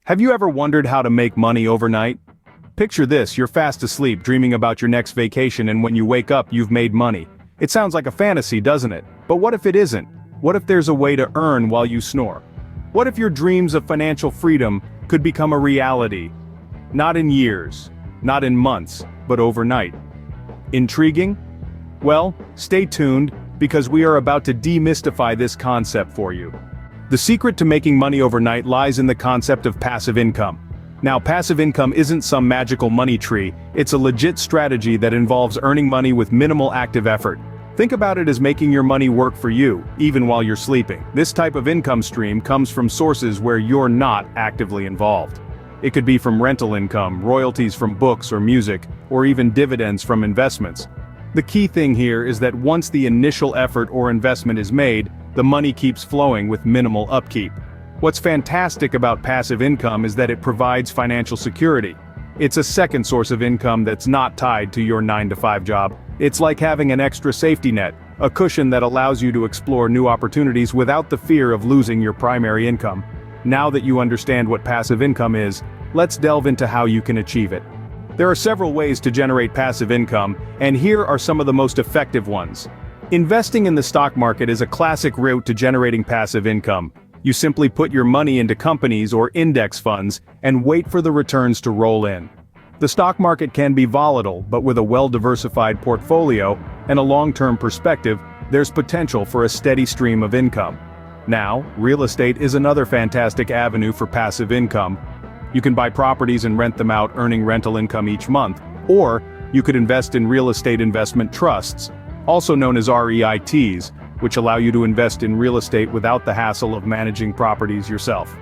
Have you ever wondered how to make money overnight? Picture this, you're fast asleep dreaming about your next vacation, and when you wake up you've made money. It sounds like a fantasy, doesn't it? But what if it isn't? What if there's a way to earn while you snore? What if your dreams of financial freedom could become a reality? Not in years, not in months, but overnight. Intriguing? Well, stay tuned, because we are about to demystify this concept for you. The secret to making money overnight lies in the concept of passive income. Now, passive income isn't some magical money tree, it's a legit strategy that involves earning money with minimal active effort. Think about it as making your money work for you, even while you're sleeping. This type of income stream comes from sources where you're not actively involved. It could be from rental income, royalties from books or music, or even dividends from investments. The key thing here is that once the initial effort or investment is made, the money keeps flowing with minimal upkeep. What's fantastic about passive income is that it provides financial security. It's a second source of income that's not tied to your 9-to-5 job. It's like having an extra safety net, a cushion that allows you to explore new opportunities without the fear of losing your primary income. Now that you understand what passive income is, let's delve into how you can achieve it. There are several ways to generate passive income, and here are some of the most effective ones. Investing in the stock market is a classic route to generating passive income. You simply put your money into companies or index funds and wait for the returns to roll in. The stock market can be volatile, but with a well-diversified portfolio and a long-term perspective, there's potential for a steady stream of income. Now, real estate is another fantastic avenue for passive income. You can buy properties and rent them out, earning rental income each month, or you could invest in real estate investment trusts, also known as REITs, which allow you to invest in real estate without the hassle of managing properties yourself.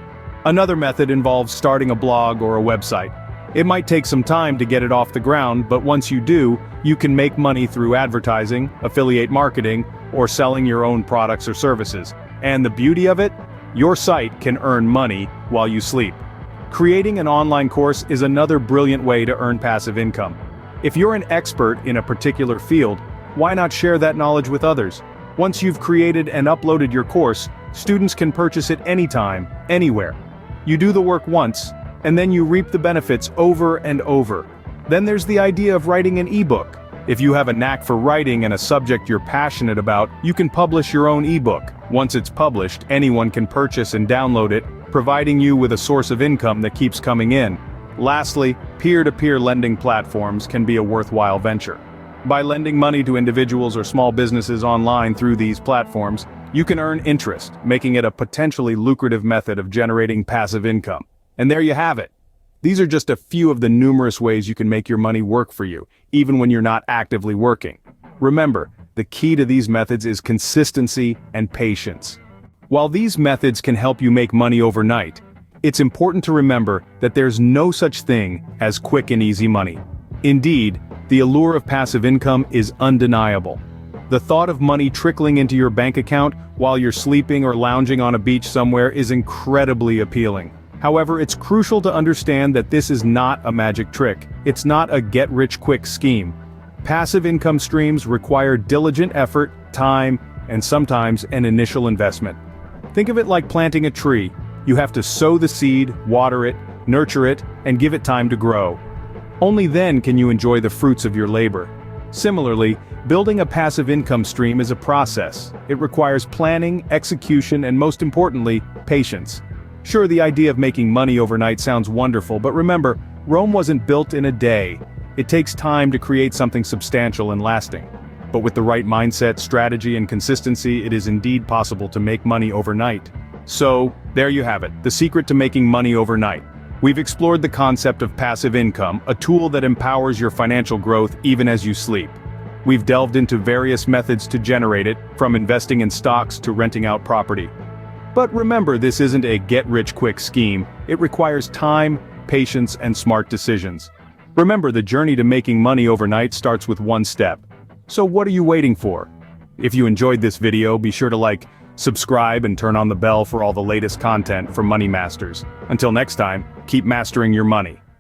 Another method involves starting a blog or a website. It might take some time to get it off the ground, but once you do, you can make money through advertising, affiliate marketing, or selling your own products or services. And the beauty of it? Your site can earn money while you sleep. Creating an online course is another brilliant way to earn passive income. If you're an expert in a particular field, why not share that knowledge with others? Once you've created and uploaded your course, students can purchase it anytime, anywhere. You do the work once, and then you reap the benefits over and over. Then there's the idea of writing an ebook. If you have a knack for writing and a subject you're passionate about, you can publish your own ebook. Once it's published, anyone can purchase and download it, providing you with a source of income that keeps coming in. Lastly, peer-to-peer lending platforms can be a worthwhile venture. By lending money to individuals or small businesses online through these platforms, you can earn interest, making it a potentially lucrative method of generating passive income. And there you have it. These are just a few of the numerous ways you can make your money work for you, even when you're not actively working. Remember, the key to these methods is consistency and patience. While these methods can help you make money overnight, it's important to remember that there's no such thing as quick and easy money. Indeed, the allure of passive income is undeniable. The thought of money trickling into your bank account while you're sleeping or lounging on a beach somewhere is incredibly appealing. However, it's crucial to understand that this is not a magic trick. It's not a get-rich-quick scheme. Passive income streams require diligent effort, time, and sometimes an initial investment. Think of it like planting a tree. You have to sow the seed, water it, nurture it, and give it time to grow. Only then can you enjoy the fruits of your labor. Similarly, building a passive income stream is a process. It requires planning, execution, and most importantly, patience. Sure, the idea of making money overnight sounds wonderful, but remember, Rome wasn't built in a day. It takes time to create something substantial and lasting. But with the right mindset, strategy, and consistency, it is indeed possible to make money overnight. So, there you have it, the secret to making money overnight. We've explored the concept of passive income, a tool that empowers your financial growth even as you sleep. We've delved into various methods to generate it, from investing in stocks to renting out property. But remember, this isn't a get-rich-quick scheme. It requires time, patience, and smart decisions. Remember, the journey to making money overnight starts with one step. So what are you waiting for? If you enjoyed this video, be sure to like, subscribe, and turn on the bell for all the latest content from Money Masters. Until next time, keep mastering your money.